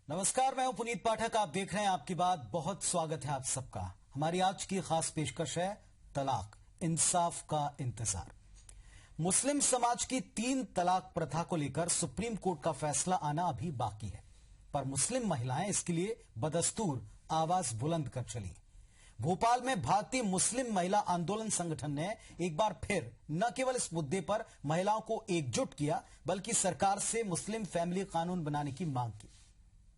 नमस्कार, मैं हूं पुनीत पाठक। आप देख रहे हैं आपकी बात। बहुत स्वागत है आप सबका। हमारी आज की खास पेशकश है तलाक, इंसाफ का इंतजार। मुस्लिम समाज की 3 तलाक प्रथा को लेकर सुप्रीम कोर्ट का फैसला आना अभी बाकी है, पर मुस्लिम महिलाएं इसके लिए बदस्तूर आवाज बुलंद कर चली। भोपाल में भारतीय मुस्लिम महिला आंदोलन संगठन ने एक बार फिर न केवल इस मुद्दे पर महिलाओं को एकजुट किया, बल्कि सरकार से मुस्लिम फैमिली कानून बनाने की मांग की।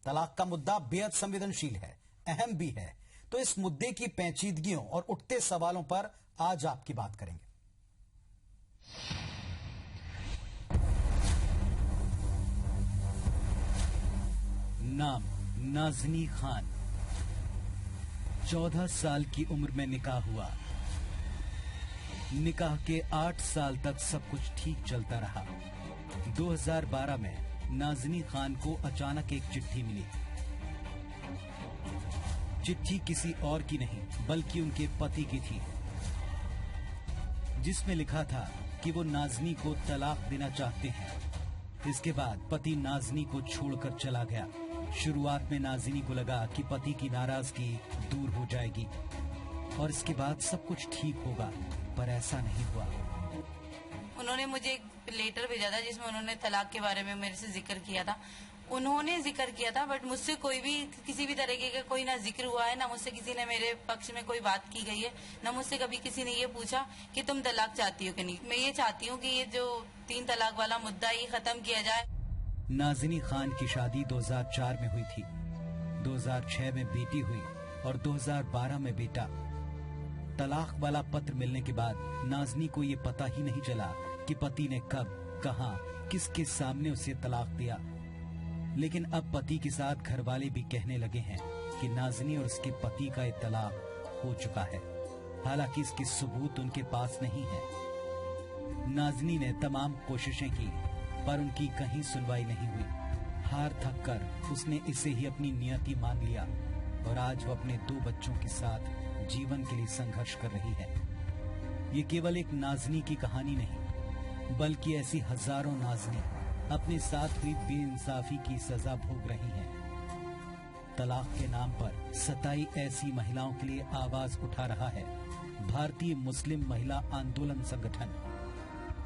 तलाक का मुद्दा बेहद संवेदनशील है, अहम भी है, तो इस मुद्दे की पेचीदगियों और उठते सवालों पर आज आपकी बात करेंगे। नाम नाज़नी खान, 14 साल की उम्र में निकाह हुआ। निकाह के 8 साल तक सब कुछ ठीक चलता रहा। 2012 में नाज़नी खान को अचानक एक चिट्ठी मिली। चिट्ठी किसी और की नहीं बल्कि उनके पति की थी, जिसमें लिखा था कि वो नाज़नी को तलाक देना चाहते हैं। इसके बाद पति नाज़नी को छोड़कर चला गया। शुरुआत में नाज़नी को लगा कि पति की नाराजगी दूर हो जाएगी और इसके बाद सब कुछ ठीक होगा, पर ऐसा नहीं हुआ। उन्होंने मुझे एक लेटर भेजा था जिसमें उन्होंने तलाक के बारे में मेरे से जिक्र किया था। उन्होंने जिक्र किया था, बट मुझसे कोई भी किसी भी तरीके का कोई ना जिक्र हुआ है, ना मुझसे किसी ने मेरे पक्ष में कोई बात की गई है, ना मुझसे कभी किसी ने ये पूछा कि तुम तलाक चाहती हो कि नहीं। मैं ये चाहती हूँ कि ये जो 3 तलाक वाला मुद्दा ये खत्म किया जाए। नाज़नी खान की शादी 2004 में हुई थी, 2006 में बेटी हुई और 2012 में बेटा। तलाक वाला पत्र मिलने के बाद नाज़नी को ये पता ही नहीं चला कि पति ने कब, कहां, किसके सामने उसे तलाक दिया। लेकिन अब पति के साथ घर वाले भी कहने लगे हैं कि नाज़नी और उसके पति का ये तलाक हो चुका है, हालांकि इसके सबूत उनके पास नहीं है। नाज़नी ने तमाम कोशिशें की, पर उनकी कहीं सुनवाई नहीं हुई। हार थक कर उसने इसे ही अपनी नियति मान लिया और आज वो अपने 2 बच्चों के साथ जीवन के लिए संघर्ष कर रही है। ये केवल एक नाज़नी की कहानी नहीं, बल्कि ऐसी हजारों नाज़नी अपने साथ हुई बेइंसाफी की सजा भोग रही हैं। तलाक के नाम पर सताई ऐसी महिलाओं के लिए आवाज उठा रहा है भारतीय मुस्लिम महिला आंदोलन संगठन।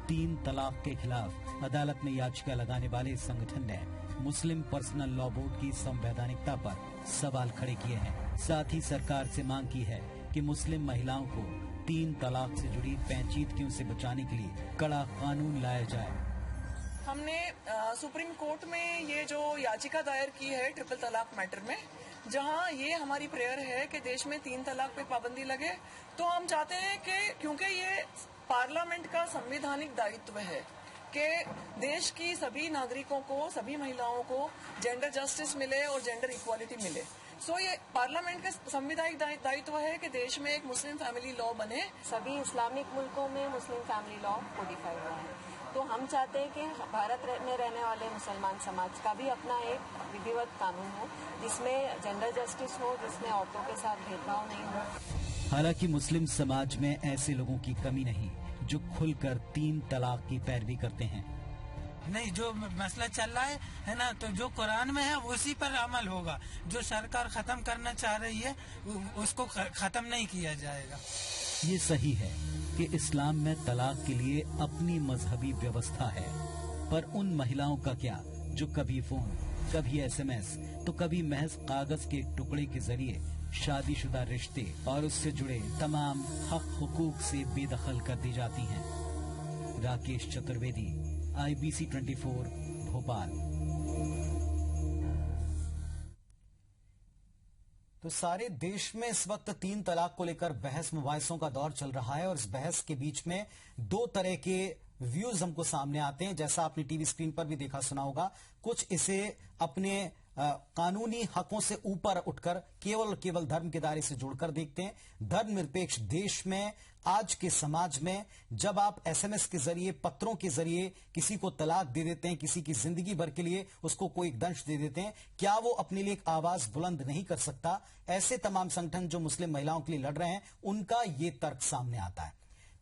3 तलाक के खिलाफ अदालत में याचिका लगाने वाले इस संगठन ने मुस्लिम पर्सनल लॉ बोर्ड की संवैधानिकता पर सवाल खड़े किए हैं। साथ ही सरकार से मांग की है कि मुस्लिम महिलाओं को 3 तलाक से जुड़ी पेचीदगियों से बचाने के लिए कड़ा कानून लाया जाए। हमने सुप्रीम कोर्ट में ये जो याचिका दायर की है ट्रिपल तलाक मैटर में, जहां ये हमारी प्रेयर है कि देश में 3 तलाक पे पाबंदी लगे, तो हम चाहते हैं कि क्योंकि ये पार्लियामेंट का संवैधानिक दायित्व है कि देश की सभी नागरिकों को, सभी महिलाओं को जेंडर जस्टिस मिले और जेंडर इक्वालिटी मिले। सो ये पार्लियामेंट का संवैधानिक दायित्व है कि देश में एक मुस्लिम फैमिली लॉ बने। सभी इस्लामिक मुल्कों में मुस्लिम फैमिली लॉ कोडिफाइड हुआ है, तो हम चाहते हैं कि भारत में रहने वाले मुसलमान समाज का भी अपना एक विधिवत कानून हो, जिसमें जेंडर जस्टिस हो, जिसमें औरतों के साथ भेदभाव नहीं हो। हालांकि मुस्लिम समाज में ऐसे लोगों की कमी नहीं जो खुलकर 3 तलाक की पैरवी करते हैं। नहीं, जो मसला चल रहा है ना, तो जो कुरान में है उसी पर अमल होगा। जो सरकार खत्म करना चाह रही है उसको खत्म नहीं किया जाएगा। ये सही है कि इस्लाम में तलाक के लिए अपनी मजहबी व्यवस्था है, पर उन महिलाओं का क्या जो कभी फोन, कभी SMS, तो कभी महज कागज के टुकड़े के जरिए शादीशुदा रिश्ते और उससे जुड़े तमाम हक हुकूक से बेदखल कर दी जाती हैं। राकेश चतुर्वेदी, IBC 24, भोपाल। तो सारे देश में इस वक्त 3 तलाक को लेकर बहस मुबाहिसों का दौर चल रहा है और इस बहस के बीच में 2 तरह के व्यूज हमको सामने आते हैं, जैसा आपने टीवी स्क्रीन पर भी देखा सुना होगा। कुछ इसे अपने कानूनी हकों से ऊपर उठकर केवल धर्म के दायरे से जोड़कर देखते हैं। धर्मनिरपेक्ष देश में, आज के समाज में, जब आप SMS के जरिए, पत्रों के जरिए किसी को तलाक दे देते हैं, किसी की जिंदगी भर के लिए उसको कोई दंश दे देते हैं, क्या वो अपने लिए एक आवाज बुलंद नहीं कर सकता? ऐसे तमाम संगठन जो मुस्लिम महिलाओं के लिए लड़ रहे हैं, उनका ये तर्क सामने आता है।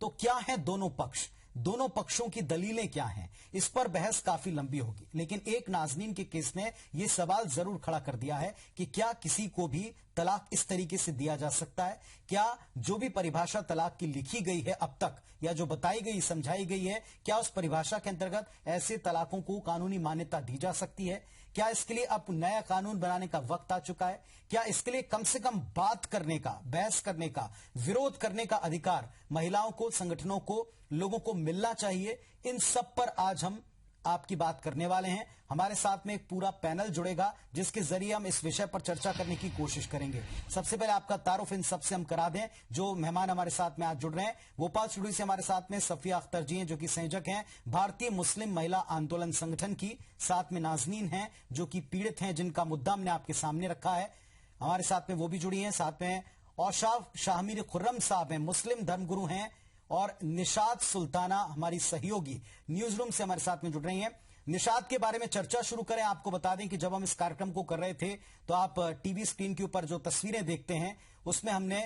तो क्या है दोनों पक्ष, दोनों पक्षों की दलीलें क्या हैं? इस पर बहस काफी लंबी होगी, लेकिन एक नाज़नीन के केस ने यह सवाल जरूर खड़ा कर दिया है कि क्या किसी को भी तलाक इस तरीके से दिया जा सकता है? क्या जो भी परिभाषा तलाक की लिखी गई है अब तक, या जो बताई गई समझाई गई है, क्या उस परिभाषा के अंतर्गत ऐसे तलाकों को कानूनी मान्यता दी जा सकती है? क्या इसके लिए अब नया कानून बनाने का वक्त आ चुका है? क्या इसके लिए कम से कम बात करने का, बहस करने का, विरोध करने का अधिकार महिलाओं को, संगठनों को, लोगों को मिलना चाहिए? इन सब पर आज हम आपकी बात करने वाले हैं। हमारे साथ में एक पूरा पैनल जुड़ेगा जिसके जरिए हम इस विषय पर चर्चा करने की कोशिश करेंगे। सबसे पहले आपका तारुफ इन सबसे हम करा दें। जो मेहमान हमारे साथ में आज जुड़ रहे हैं, भोपाल स्टूडियो से हमारे साथ में सफिया अख्तर जी हैं, जो कि संयोजक हैं भारतीय मुस्लिम महिला आंदोलन संगठन की। साथ में नाज़नीन हैं जो कि पीड़ित हैं, जिनका मुद्दा हमने आपके सामने रखा है। हमारे साथ में वो भी जुड़ी हैं। साथ में औशाफ शाहमीर खुर्रम साहब हैं, मुस्लिम धर्मगुरु हैं, और निशात सुल्ताना हमारी सहयोगी न्यूज रूम से हमारे साथ में जुड़ रही हैं। निशात के बारे में चर्चा शुरू करें। आपको बता दें कि जब हम इस कार्यक्रम को कर रहे थे तो आप टीवी स्क्रीन के ऊपर जो तस्वीरें देखते हैं उसमें हमने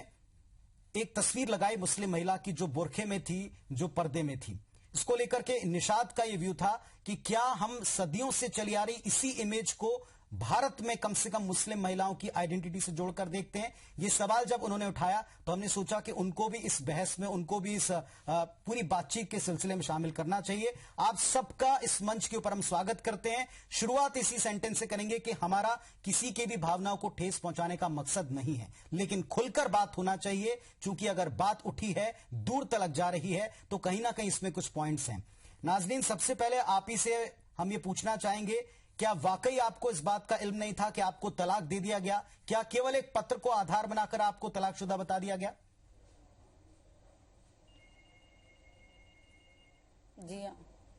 एक तस्वीर लगाई मुस्लिम महिला की जो बुरखे में थी, जो पर्दे में थी। इसको लेकर के निशात का यह व्यू था कि क्या हम सदियों से चली आ रही इसी इमेज को भारत में कम से कम मुस्लिम महिलाओं की आइडेंटिटी से जोड़कर देखते हैं? ये सवाल जब उन्होंने उठाया तो हमने सोचा कि उनको भी इस बहस में, उनको भी इस पूरी बातचीत के सिलसिले में शामिल करना चाहिए। आप सबका इस मंच के ऊपर हम स्वागत करते हैं। शुरुआत इसी सेंटेंस से करेंगे कि हमारा किसी के भी भावनाओं को ठेस पहुंचाने का मकसद नहीं है, लेकिन खुलकर बात होना चाहिए, क्योंकि अगर बात उठी है, दूर तलक जा रही है, तो कहीं ना कहीं इसमें कुछ पॉइंट्स हैं। नाज़रीन, सबसे पहले आप ही से हम ये पूछना चाहेंगे, क्या वाकई आपको इस बात का इल्म नहीं था कि आपको तलाक दे दिया गया? क्या केवल एक पत्र को आधार बनाकर आपको तलाकशुदा बता दिया गया? जी हाँ,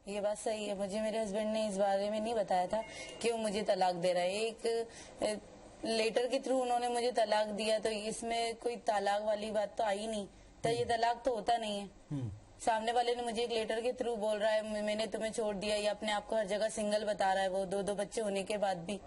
ये बात सही है। मुझे मेरे हस्बैंड ने इस बारे में नहीं बताया था कि वो मुझे तलाक दे रहा है। एक लेटर के थ्रू उन्होंने मुझे तलाक दिया, तो इसमें कोई तलाक वाली बात तो आई नहीं, तो ये तलाक तो होता नहीं है। सामने वाले ने मुझे एक लेटर के थ्रू बोल रहा है मैंने तुम्हें छोड़ दिया, या अपने आप को हर जगह सिंगल बता रहा है, वो दो बच्चे होने के बाद भी।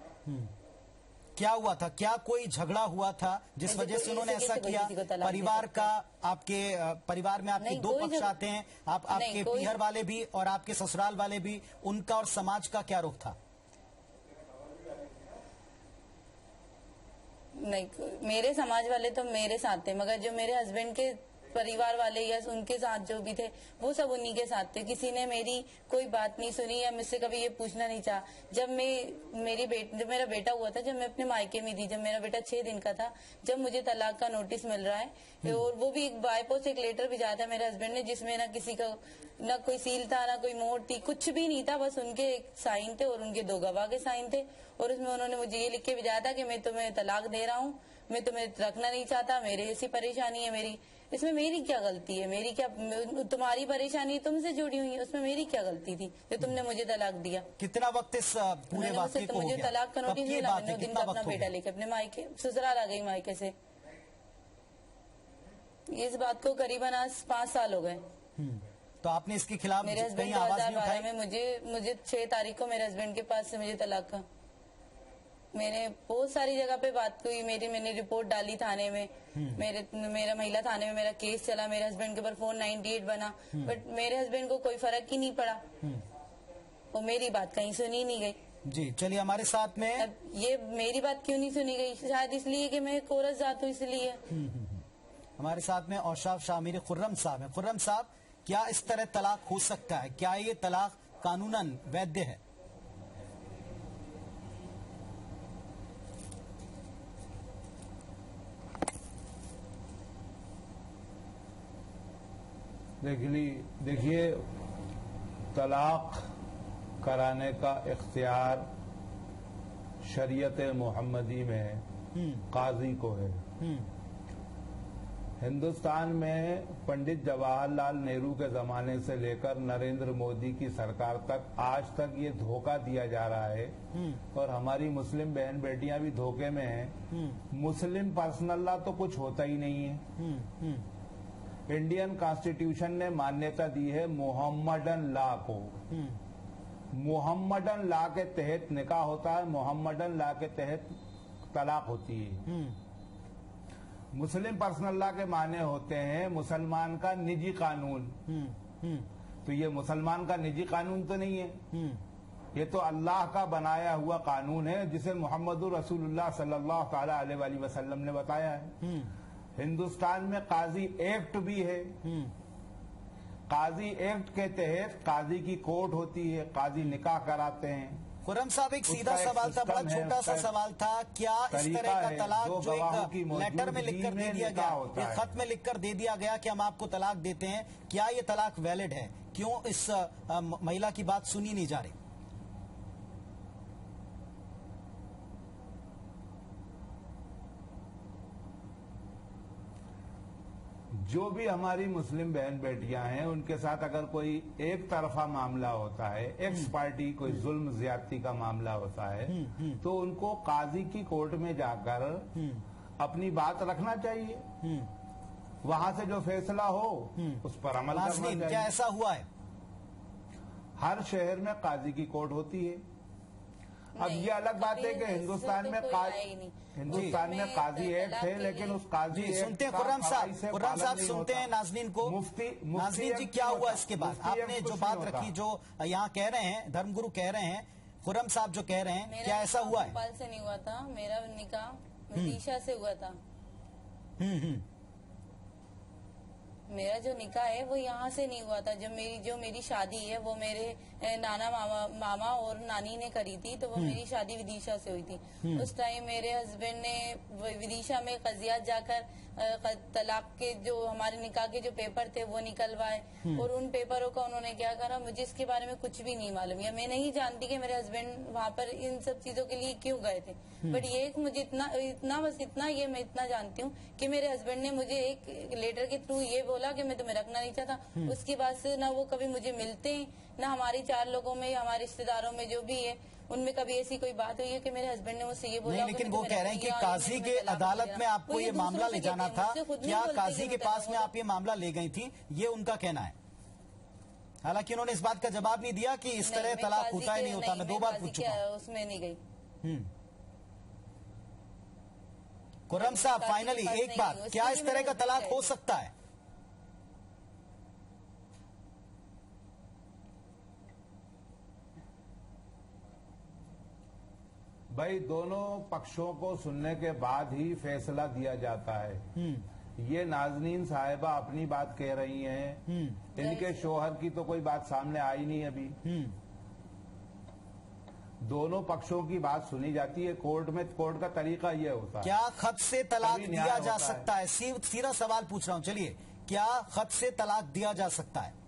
क्या हुआ था? क्या कोई झगड़ा हुआ था जिस वजह से उन्होंने ऐसा किया? परिवार का, आपके परिवार में आपके दो पक्ष आते हैं, आपके पीहर वाले भी और आपके ससुराल वाले भी, उनका और समाज का क्या रुख था? नहीं, मेरे समाज वाले तो मेरे साथ थे, मगर जो मेरे हस्बैंड के परिवार वाले या उनके साथ जो भी थे वो सब उन्हीं के साथ थे। किसी ने मेरी कोई बात नहीं सुनी या मुझसे कभी ये पूछना नहीं चाहा। जब जब मेरा बेटा हुआ था, जब मैं अपने मायके में थी, जब मेरा बेटा 6 दिन का था, जब मुझे तलाक का नोटिस मिल रहा है, और वो भी बाय पोस्ट एक लेटर भिजाया था मेरे हस्बैंड ने, जिसमें ना किसी का ना कोई सील था, ना कोई मोहर थी, कुछ भी नहीं था, बस उनके एक साइन थे और उनके 2 गवाह के साइन थे। और उसमें उन्होंने मुझे ये लिख के भिजाया था कि मैं तुम्हें तलाक दे रहा हूँ, मैं तुम्हें रखना नहीं चाहता, मेरी ऐसी परेशानी है। मेरी इसमें मेरी क्या गलती है? मेरी क्या, तुम्हारी परेशानी तुमसे जुड़ी हुई है, उसमें मेरी क्या गलती थी जो तुमने मुझे तलाक दिया? कितना वक्त इस पूरे वाकये को हो गया? मुझे तलाक का नोटिस मिला, मैंने दिन का अपना बेटा लेकर अपने मायके ससुराल आ गई मायके से। इस बात को करीबन आज 5 साल हो गए। तो आपने इसके खिलाफ मेरे हस्बैंड 2012 में मुझे 6 तारीख को मेरे हस्बैंड के पास से मुझे तलाक का, मैंने बहुत सारी जगह पे बात हुई, मैंने रिपोर्ट डाली थाने में, मेरा महिला थाने में मेरा केस चला, मेरे हस्बैंड के ऊपर 498 बना, बट मेरे हस्बैंड को कोई फर्क ही नहीं पड़ा, और मेरी बात कहीं सुनी नहीं गई। जी चलिए, हमारे साथ में अब ये मेरी बात क्यों नहीं सुनी गई? शायद इसलिए कि मैं कोरस जात हूँ, इसलिए। हमारे साथ में औशाफ शाहमीर खुर्रम साहब है। खुर्रम साहब, क्या इस तरह तलाक हो सकता है? क्या ये तलाक कानूनन वैध है? देखिए, तलाक कराने का इख्तियार शरीयत मोहम्मदी में काजी को है। हिंदुस्तान में पंडित जवाहरलाल नेहरू के जमाने से लेकर नरेंद्र मोदी की सरकार तक आज तक ये धोखा दिया जा रहा है, और हमारी मुस्लिम बहन बेटियां भी धोखे में हैं। मुस्लिम पर्सनल लॉ तो कुछ होता ही नहीं है। इंडियन कॉन्स्टिट्यूशन ने मान्यता दी है मोहम्मडन लॉ को। मोहम्मडन लॉ के तहत निकाह होता है, मोहम्मडन लॉ के तहत तलाक होती है। मुस्लिम पर्सनल लॉ के माने होते हैं मुसलमान का निजी कानून। तो ये मुसलमान का निजी कानून तो नहीं है, ये तो अल्लाह का बनाया हुआ कानून है जिसे मोहम्मदुर रसूलुल्लाह सल्लल्लाहु ताला अलैहि वसल्लम ने बताया है। हिंदुस्तान में काजी एक्ट भी है। काजी एक्ट के तहत काजी की कोर्ट होती है, काजी निकाह कराते हैं। खुर्रम साहब, एक सीधा सवाल था, बड़ा छोटा सा सवाल था, क्या इस तरह का तलाक जो एक लेटर में लिखकर दे दिया गया, एक खत में लिखकर दे दिया गया कि हम आपको तलाक देते हैं, क्या ये तलाक वैलिड है? क्यों इस महिला की बात सुनी नहीं जा रही? जो भी हमारी मुस्लिम बहन बेटियां हैं उनके साथ अगर कोई एक तरफा मामला होता है, एक्स पार्टी कोई जुल्म ज्यादती का मामला होता है, तो उनको काजी की कोर्ट में जाकर अपनी बात रखना चाहिए। वहां से जो फैसला हो उस पर अमल करना चाहिए। क्या ऐसा हुआ है? हर शहर में काजी की कोर्ट होती है। अब ये अलग बात है कि हिंदुस्तान में काजी एक्ट है, लेकिन उस काजी एक्ट सुनते हैं खुर्रम साहब सुनते हैं नाजनीन को। नाजनीन जी, क्या हुआ इसके बाद? आपने जो बात रखी, जो यहाँ कह रहे हैं, धर्मगुरु कह रहे हैं, खुर्रम साहब जो कह रहे हैं, क्या ऐसा हुआ है? भोपाल से नहीं हुआ था, मेरा निकाह विदिशा से हुआ था। मेरा जो निकाह है वो यहाँ से नहीं हुआ था। जो मेरी शादी है वो मेरे नाना मामा और नानी ने करी थी, तो वो मेरी शादी विदिशा से हुई थी। उस टाइम मेरे हस्बैंड ने विदिशा में कजियात जाकर तलाक के जो हमारे निकाह के जो पेपर थे वो निकलवाए, और उन पेपरों का उन्होंने क्या करा, मुझे इसके बारे में कुछ भी नहीं मालूम है। मैं नहीं जानती कि मेरे हस्बैंड वहाँ पर इन सब चीजों के लिए क्यों गए थे, बट ये मुझे इतना ये मैं इतना जानती हूँ कि मेरे हस्बैंड ने मुझे एक लेटर के थ्रू ये बोला कि मैं तुम्हें रखना नहीं चाहता। उसके बाद से ना वो कभी मुझे मिलते हैं, ना हमारी 4 लोगों में, हमारे रिश्तेदारों में जो भी है उनमें कभी ऐसी कोई बात हुई है कि मेरे हस्बैंड ने मुझसे ये बोला। नहीं, लेकिन वो कह रहे हैं कि काजी के अदालत में आपको ये मामला ले जाना था, क्या काजी के पास में आप ये मामला ले गई थी, ये उनका कहना है। हालांकि उन्होंने इस बात का जवाब नहीं दिया कि इस तरह तलाक होता है नहीं होता। मैं 2 बार पूछ चुका हूं। उसमें नहीं गई। खुर्रम साहब, फाइनली एक बात, क्या इस तरह का तलाक हो सकता है? भाई, दोनों पक्षों को सुनने के बाद ही फैसला दिया जाता है। ये नाजनीन साहिबा अपनी बात कह रही हैं, इनके शोहर की तो कोई बात सामने आई नहीं अभी। दोनों पक्षों की बात सुनी जाती है कोर्ट में। कोर्ट का तरीका ये होता है। क्या खत से तलाक दिया जा सकता है? सीधा सवाल पूछ रहा हूं। चलिए, क्या खत से तलाक दिया जा सकता है?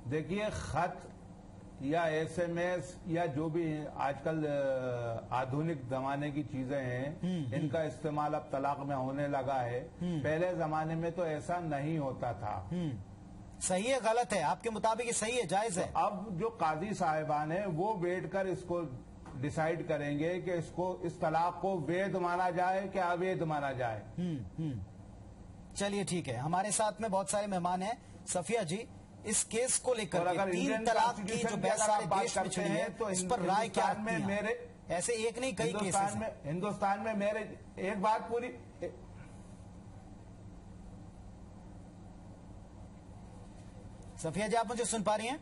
देखिए, खत या एसएमएस या जो भी आजकल आधुनिक जमाने की चीजें हैं, इनका इस्तेमाल अब तलाक में होने लगा है। पहले जमाने में तो ऐसा नहीं होता था। सही है, गलत है? आपके मुताबिक ये सही है, जायज है? तो अब जो काजी साहिबान है वो बैठकर इसको डिसाइड करेंगे कि इस तलाक को वैध माना जाए कि अवैध माना जाए। चलिए, ठीक है। हमारे साथ में बहुत सारे मेहमान हैं। सफिया जी, इस केस को लेकर 3 तलाक की जो बहस सारे देश में छिड़ी है, तो इस पर राय क्या है? मेरे ऐसे एक नहीं, कई केसेस हैं। हिंदुस्तान में मेरे एक बात पूरी, सफिया जी, आप मुझे सुन पा रही हैं?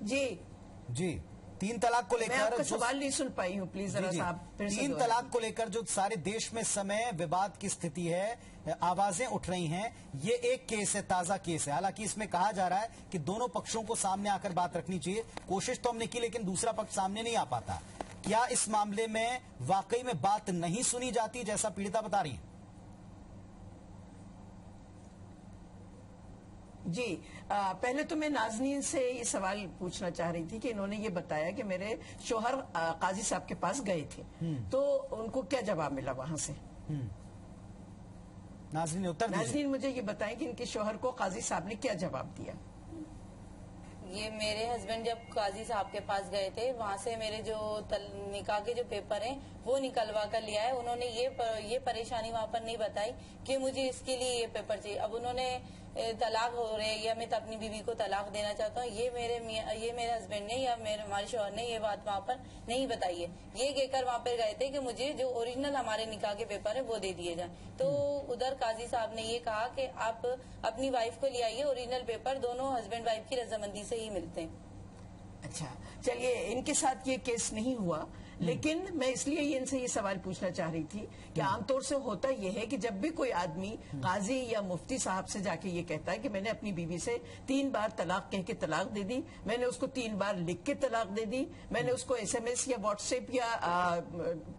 जी 3 तलाक को लेकर, मैं आपका सवाल नहीं सुन पाई हूँ, प्लीज जरा सा आप फिर से 3 तलाक को लेकर जो सारे देश में समय विवाद की स्थिति है, आवाजें उठ रही हैं। ये एक केस है, ताजा केस है। हालांकि इसमें कहा जा रहा है कि दोनों पक्षों को सामने आकर बात रखनी चाहिए। कोशिश तो हमने की, लेकिन दूसरा पक्ष सामने नहीं आ पाता। क्या इस मामले में वाकई में बात नहीं सुनी जाती, जैसा पीड़िता बता रही है? जी, पहले तो मैं नाजनीन से ये सवाल पूछना चाह रही थी कि इन्होंने ये बताया कि मेरे शोहर काजी साहब के पास गए थे, तो उनको क्या जवाब मिला वहां से? नाजनीन उत्तर दीजिए। नाजनीन मुझे ये बताएं कि इनके शोहर को काजी साहब ने क्या जवाब दिया? ये मेरे हस्बैंड जब काजी साहब के पास गए थे, वहाँ से मेरे जो निकाह के जो पेपर हैं वो निकलवा कर लिया है। उन्होंने ये परेशानी वहाँ पर नहीं बताई कि मुझे इसके लिए ये पेपर चाहिए। अब उन्होंने तलाक हो रहे हैं या मैं अपनी बीवी को तलाक देना चाहता हूँ, ये मेरे हस्बैंड ने या हमारे शौहर ने ये बात वहाँ पर नहीं बताई है। ये कहकर वहाँ पर गए थे कि मुझे जो ओरिजिनल हमारे निकाह के पेपर है वो दे दिए जाए। तो उधर काजी साहब ने ये कहा कि आप अपनी वाइफ को ले आइए, ओरिजिनल पेपर दोनों हस्बैंड वाइफ की रजामंदी से ही मिलते हैं। अच्छा, चलिए, इनके साथ ये केस नहीं हुआ, लेकिन मैं इसलिए इनसे ये सवाल पूछना चाह रही थी कि आमतौर से होता ये है कि जब भी कोई आदमी काजी या मुफ्ती साहब से जाके ये कहता है कि मैंने अपनी बीवी से 3 बार तलाक कह के तलाक दे दी, मैंने उसको 3 बार लिख के तलाक दे दी, मैंने उसको SMS या व्हाट्सएप या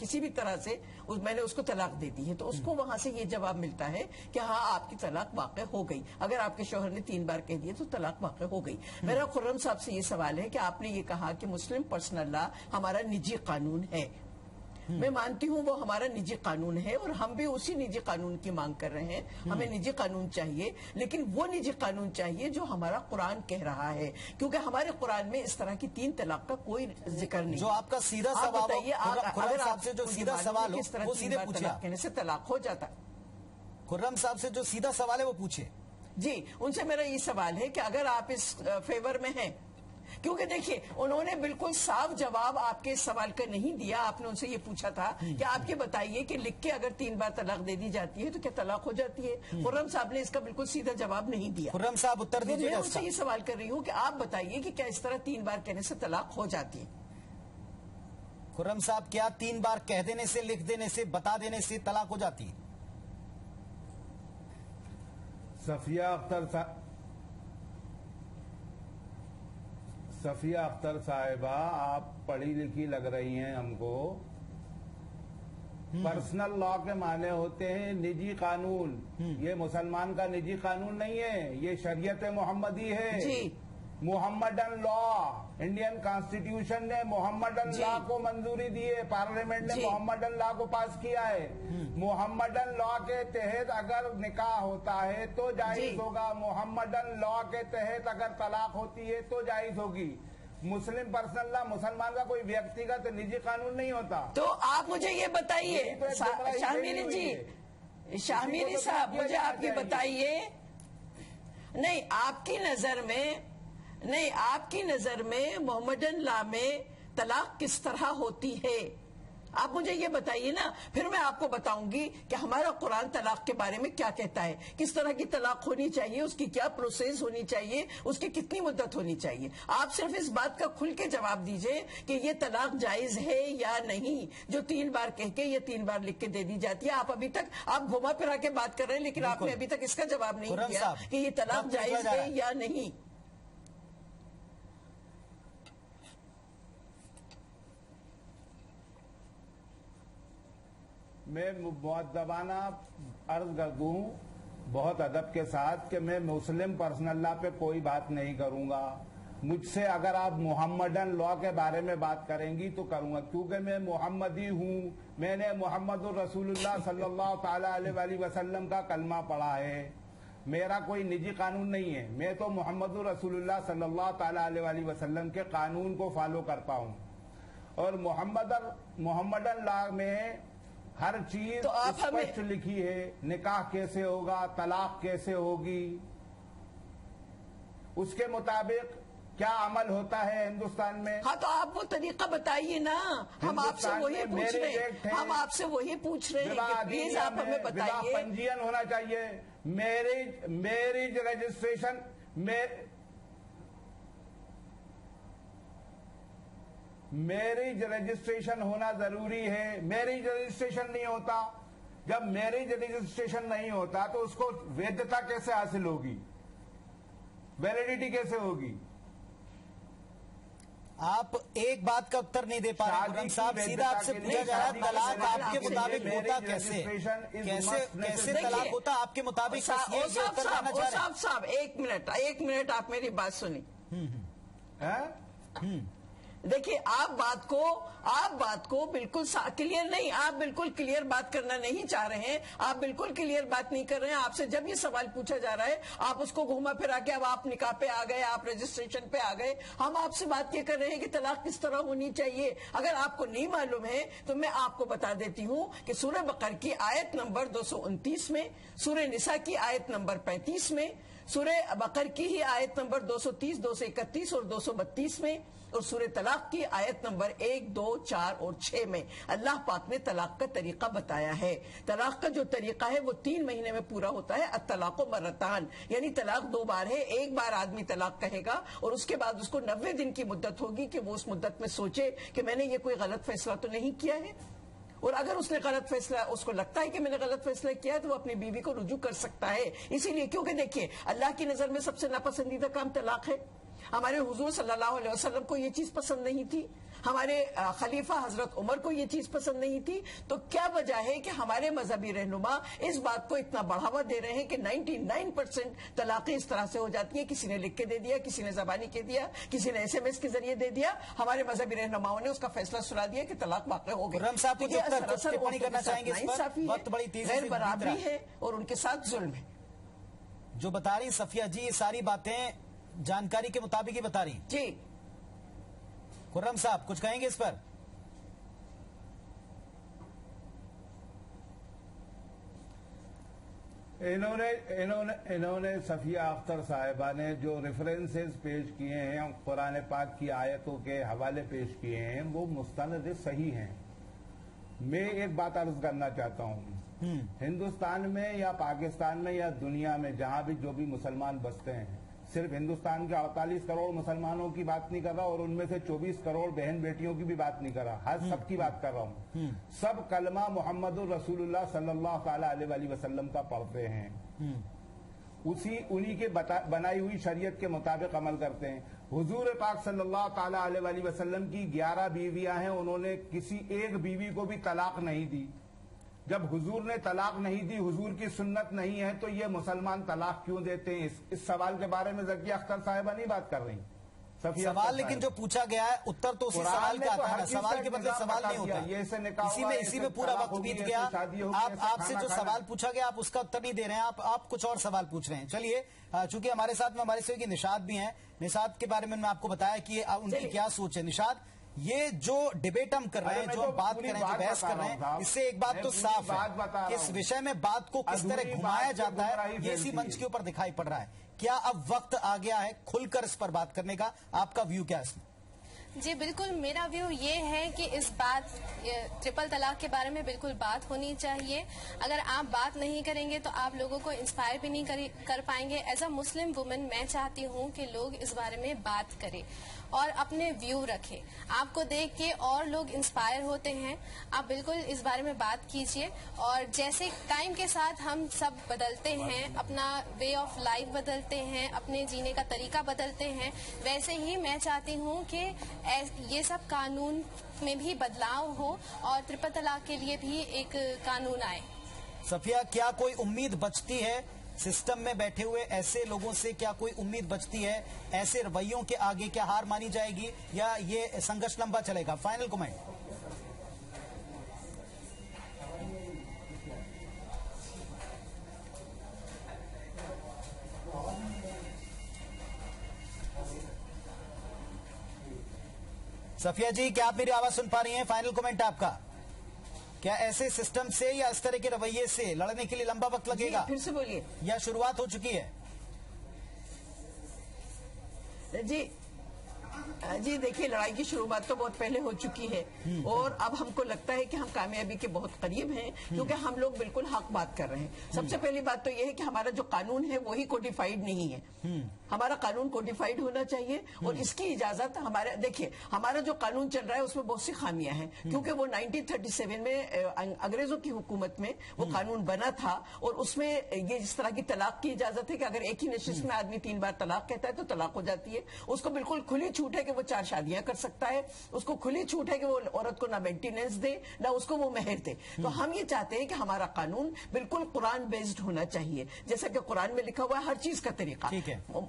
किसी भी तरह से मैंने उसको तलाक दे दी है, तो उसको वहां से ये जवाब मिलता है कि हाँ, आपकी तलाक वाक़ई हो गई। अगर आपके शौहर ने 3 बार कह दिया तो तलाक वाक़ई हो गई। मेरा खुर्रम साहब से ये सवाल है कि आपने ये कहा कि मुस्लिम पर्सनल लॉ हमारा निजी कानून है। मैं मानती हूँ वो हमारा निजी कानून है और हम भी उसी निजी कानून की मांग कर रहे हैं। हमें निजी कानून चाहिए, लेकिन वो निजी कानून चाहिए जो हमारा कुरान कह रहा है, क्योंकि हमारे कुरान में इस तरह की 3 तलाक का कोई जिक्र नहीं। जो आपका सीधा सवाल बताइए, अगर आपसे जो सीधा सवाल हो वो सीधे पूछिए। कहने से तलाक हो जाता। खुर्रम साहब से जो सीधा सवाल है वो पूछिए। जी, उनसे मेरा ये सवाल है कि अगर आप इस फेवर में हैं, क्योंकि देखिए उन्होंने बिल्कुल साफ जवाब आपके इस सवाल का नहीं दिया। आपने उनसे ये पूछा था कि आप ये बताइए कि लिख के अगर 3 बार तलाक दे दी जाती है तो क्या तलाक हो जाती है। खुर्रम साहब ने इसका बिल्कुल सीधा जवाब नहीं दिया। खुर्रम साहब उत्तर दीजिए। मैं उनसे ये सवाल कर रही हूँ कि आप बताइए कि क्या इस तरह 3 बार कहने से तलाक हो जाती है। खुर्रम साहब, क्या 3 बार कह देने से, लिख देने से, बता देने से तलाक हो जाती है? सफिया अख्तर साहिबा, आप पढ़ी लिखी लग रही हैं हमको। पर्सनल लॉ के माने होते हैं निजी कानून। ये मुसलमान का निजी कानून नहीं है, ये शरीयत मोहम्मदी है जी। मोहम्मदन लॉ, इंडियन कॉन्स्टिट्यूशन ने मोहम्मदन लॉ को मंजूरी दी है, पार्लियामेंट ने मोहम्मदन लॉ को पास किया है। मोहम्मदन लॉ के तहत अगर निकाह होता है तो जायज होगा, मोहम्मदन लॉ के तहत अगर तलाक होती है तो जायज होगी। मुस्लिम पर्सनल लॉ मुसलमान का कोई व्यक्तिगत निजी कानून नहीं होता। तो आप मुझे ये बताइए शाहमीरी जी, शाहमीरी साहब, मुझे आप ये बताइए, नहीं आपकी नजर में मोहम्मदन लॉ में तलाक किस तरह होती है, आप मुझे ये बताइए ना। फिर मैं आपको बताऊंगी कि हमारा कुरान तलाक के बारे में क्या कहता है, किस तरह की तलाक होनी चाहिए, उसकी क्या प्रोसेस होनी चाहिए, उसकी कितनी मुद्दत होनी चाहिए। आप सिर्फ इस बात का खुल के जवाब दीजिए कि ये तलाक जायज है या नहीं, जो 3 बार कह के ये 3 बार लिख के दे दी जाती है। आप अभी तक आप घुमा फिरा के बात कर रहे हैं, लेकिन आपने अभी तक इसका जवाब नहीं दिया कि ये तलाक जायज है या नहीं। मैं मुअद्दबाना अर्ज कर दूं बहुत अदब के साथ कि मैं मुस्लिम पर्सनल लॉ पे कोई बात नहीं करूंगा। मुझसे अगर आप मोहम्मदन लॉ के बारे में बात करेंगी तो करूंगा, क्योंकि मैं मोहम्मदी हूं। मैंने मोहम्मदुर रसूलुल्लाह सल्लल्लाहु ताला अलैहि वसल्लम का कलमा पढ़ा है। मेरा कोई निजी कानून नहीं है, मैं तो मोहम्मदुर रसूलुल्लाह सल्लल्लाहु ताला अलैहि वसल्लम के कानून को फॉलो करता हूं। और मोहम्मदन लॉ में हर चीज तो स्पष्ट लिखी है, निकाह कैसे होगा, तलाक कैसे होगी, उसके मुताबिक क्या अमल होता है हिंदुस्तान में। हाँ, तो आप वो तरीका बताइए ना, हम आपसे वही पूछ रहे हैं, हम आपसे वही पूछ रहे हैं कि प्लीज आप हमें बताइए। पंजीयन होना चाहिए, मैरिज रजिस्ट्रेशन मैरिज रजिस्ट्रेशन होना जरूरी है। मैरिज रजिस्ट्रेशन नहीं होता, जब मैरिज रजिस्ट्रेशन नहीं होता तो उसको वैधता कैसे हासिल होगी, वैलिडिटी कैसे होगी। आप एक बात का उत्तर नहीं दे पा रहे साहब। सीधा आपसे पूछा जा रहा है तलाक आपके मुताबिक होता कैसे, कैसे तलाक होता आपके मुताबिक। साहब एक मिनट आप मेरी बात सुनी। देखिए, आप बात को बिल्कुल क्लियर नहीं, आप बिल्कुल क्लियर बात करना नहीं चाह रहे हैं, आप बिल्कुल क्लियर बात नहीं कर रहे हैं। आपसे जब ये सवाल पूछा जा रहा है आप उसको घुमा फिरा के, अब आप निकाह पे आ गए, आप रजिस्ट्रेशन पे आ गए। हम आपसे बात ये कर रहे हैं कि तलाक किस तरह होनी चाहिए। अगर आपको नहीं मालूम है तो मैं आपको बता देती हूँ कि सूरह बकर की आयत नंबर 229 में, सूरह निसा की आयत नंबर 35 में, सूरह बकर की ही आयत नंबर 230, 231 और 232 में, और सूरह तलाक की आयत नंबर 1, 2, 4 और 6 में अल्लाह पाक ने तलाक का तरीका बताया है। तलाक का जो तरीका है वो 3 महीने में पूरा होता है। अत्तलाक़ु मर्रतान, यानी तलाक 2 बार है। एक बार आदमी तलाक कहेगा और उसके बाद उसको 90 दिन की मुद्दत होगी कि वो उस मुद्दत में सोचे कि मैंने ये कोई गलत फैसला तो नहीं किया है, और अगर उसने गलत फैसला, उसको लगता है कि मैंने गलत फैसला किया है, तो वो अपनी बीवी को रुजू कर सकता है। इसीलिए, क्योंकि देखिए अल्लाह की नजर में सबसे नापसंदीदा काम तलाक है। हमारे हुजूर सल्लल्लाहु अलैहि वसल्लम को ये चीज पसंद नहीं थी, हमारे खलीफा हजरत उमर को ये चीज पसंद नहीं थी। तो क्या वजह है कि हमारे मजहबी रहनुमा इस बात को इतना बढ़ावा दे रहे हैं कि 99% तलाक़ें इस तरह से हो जाती है, किसी ने लिख के दे दिया, किसी ने जबानी के दिया, किसी ने SMS के जरिए दे दिया, हमारे मजहबी रहनुमाओं ने उसका फैसला सुना दिया कि तलाक वाक़ हो गई। बराबरी है और उनके साथ जुल्म है। जो बता रही सफिया जी, ये सारी बातें जानकारी के मुताबिक ही बता रही जी। खुर्रम साहब कुछ कहेंगे इस पर? इन्होंने सफिया अख्तर साहिबा ने जो रेफरेंसेस पेश किए हैं, कुरान पाक की आयतों के हवाले पेश किए हैं, वो मुस्तनद सही हैं। मैं एक बात अर्ज करना चाहता हूँ, हिंदुस्तान में या पाकिस्तान में या दुनिया में जहां भी जो भी मुसलमान बसते हैं, सिर्फ हिंदुस्तान के 48 करोड़ मुसलमानों की बात नहीं कर रहा और उनमें से 24 करोड़ बहन बेटियों की भी बात नहीं कर रहा, हर सबकी बात कर रहा हूँ। सब कलमा मोहम्मदुर रसूलुल्लाह सल्लल्लाहु अलैहि वसल्लम का पढ़ते हैं, उन्हीं के बनाई हुई शरीयत के मुताबिक अमल करते हैं। हुजूर पाक सल्लल्लाहु अलैहि वसल्लम की 11 बीवियां हैं, उन्होंने किसी एक बीवी को भी तलाक नहीं दी। जब हुजूर ने तलाक नहीं दी, हुजूर की सुन्नत नहीं है, तो ये मुसलमान तलाक क्यों देते हैं? इस सवाल के बारे में ज़किया अख्तर साहिबा नहीं बात कर रही। सवाल लेकिन जो पूछा गया है उत्तर तो उसी सवाल का आता है, सवाल के बदले सवाल नहीं होता। इसी में पूरा वक्त बीत गया। आपसे जो सवाल पूछा गया आप उसका उत्तर नहीं दे रहे हैं, आप कुछ और सवाल पूछ रहे हैं। चलिए, चूंकि हमारे साथ में हमारे सहयोगी निशात भी हैं, निशात के बारे में मैं आपको बताया कि उनकी क्या सोच है। निशात, ये जो डिबेट हम कर रहे हैं, जो हम बात कर रहे हैं, जो बहस कर रहे हैं, इससे एक बात तो साफ है कि इस विषय में बात को किस तरह घुमाया जाता है, ये इसी मंच के ऊपर दिखाई पड़ रहा है। क्या अब वक्त आ गया है खुलकर इस पर बात करने का? आपका व्यू क्या है इसमें? जी बिल्कुल, मेरा व्यू ये है कि इस बात ट्रिपल तलाक के बारे में बिल्कुल बात होनी चाहिए। अगर आप बात नहीं करेंगे तो आप लोगों को इंस्पायर भी नहीं कर पाएंगे। एज अ मुस्लिम वुमेन मैं चाहती हूँ कि लोग इस बारे में बात करें और अपने व्यू रखें। आपको देख के और लोग इंस्पायर होते हैं, आप बिल्कुल इस बारे में बात कीजिए। और जैसे टाइम के साथ हम सब बदलते हैं, अपना वे ऑफ लाइफ बदलते हैं, अपने जीने का तरीका बदलते हैं, वैसे ही मैं चाहती हूँ कि ये सब कानून में भी बदलाव हो और ट्रिपल तलाक के लिए भी एक कानून आए। सफिया, क्या कोई उम्मीद बचती है सिस्टम में बैठे हुए ऐसे लोगों से? क्या कोई उम्मीद बचती है? ऐसे रवैयों के आगे क्या हार मानी जाएगी या ये संघर्ष लंबा चलेगा? Final comment. सफिया जी, क्या आप मेरी आवाज सुन पा रही हैं? फाइनल कमेंट आपका। क्या ऐसे सिस्टम से या इस तरह के रवैये से लड़ने के लिए लंबा वक्त लगेगा? फिर से बोलिए। या शुरुआत हो चुकी है? जी देखिए, लड़ाई की शुरुआत तो बहुत पहले हो चुकी है और अब हमको लगता है कि हम कामयाबी के बहुत करीब हैं, क्योंकि हम लोग बिल्कुल हक बात कर रहे हैं। सबसे पहली बात तो यह है कि हमारा जो कानून है वही कोडिफाइड नहीं है। हमारा कानून कोडिफाइड होना चाहिए और इसकी इजाजत हमारे, देखिए हमारा जो कानून चल रहा है उसमें बहुत सी खामियां हैं, क्योंकि वो 1937 में अंग्रेजों की हुकूमत में वो कानून बना था और उसमें ये जिस तरह की तलाक की इजाजत है कि अगर एक ही नशिस्त में आदमी 3 बार तलाक कहता है तो तलाक हो जाती है। उसको बिल्कुल खुली छूट है कि वो 4 शादियां कर सकता है, उसको खुली छूट है कि वो औरत को ना मेंटेनेंस दे ना उसको वो मेहर दे। तो हम ये चाहते हैं कि हमारा कानून बिल्कुल कुरान बेस्ड होना चाहिए, जैसा कि कुरान में लिखा हुआ है हर चीज का तरीका,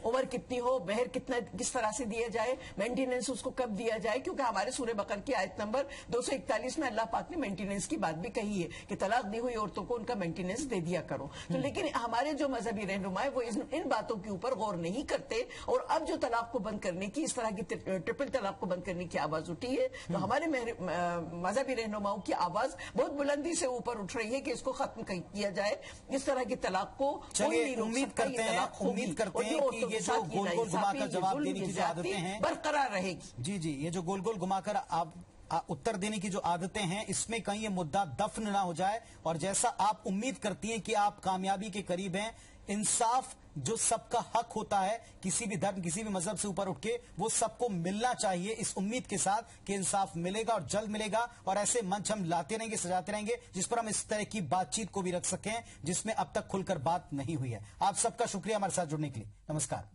उम्र कितनी हो, मेहर कितना किस तरह से दिया जाए, मेंटेनेंस उसको कब दिया जाए, क्योंकि हमारे सूरह बकर की आयत नंबर 241 में अल्लाह पाक ने मेंटेनेंस की बात भी कही है कि तलाक दी हुई औरतों को उनका मेंटेनेंस दे दिया करो। तो लेकिन हमारे जो मजहबी रहनुमा है वो इन बातों के ऊपर गौर नहीं करते और अब जो तलाक को बंद करने की इस तरह की ट्रिपल तलाक को बंद करने की आवाज उठी है, तो हमारे मजहबी रहनुमाओं की आवाज बहुत बुलंदी से ऊपर उठ रही है कि इसको खत्म किया जाए। इस तरह की तलाक को चलिए उम्मीद करते हैं कि ये जो गोल गोल घुमाकर जवाब देने की जो आदतें हैं बरकरार रहेगी। जी जी, ये जो गोल गोल घुमाकर आप उत्तर देने की जो आदतें हैं, इसमें कहीं ये मुद्दा दफन ना हो जाए। और जैसा आप उम्मीद करती हैं कि आप कामयाबी के करीब हैं, इंसाफ जो सबका हक होता है, किसी भी धर्म किसी भी मजहब से ऊपर उठ के, वो सबको मिलना चाहिए, इस उम्मीद के साथ कि इंसाफ मिलेगा और जल्द मिलेगा। और ऐसे मंच हम लाते रहेंगे, सजाते रहेंगे, जिस पर हम इस तरह की बातचीत को भी रख सकें जिसमें अब तक खुलकर बात नहीं हुई है। आप सबका शुक्रिया हमारे साथ जुड़ने के लिए। नमस्कार।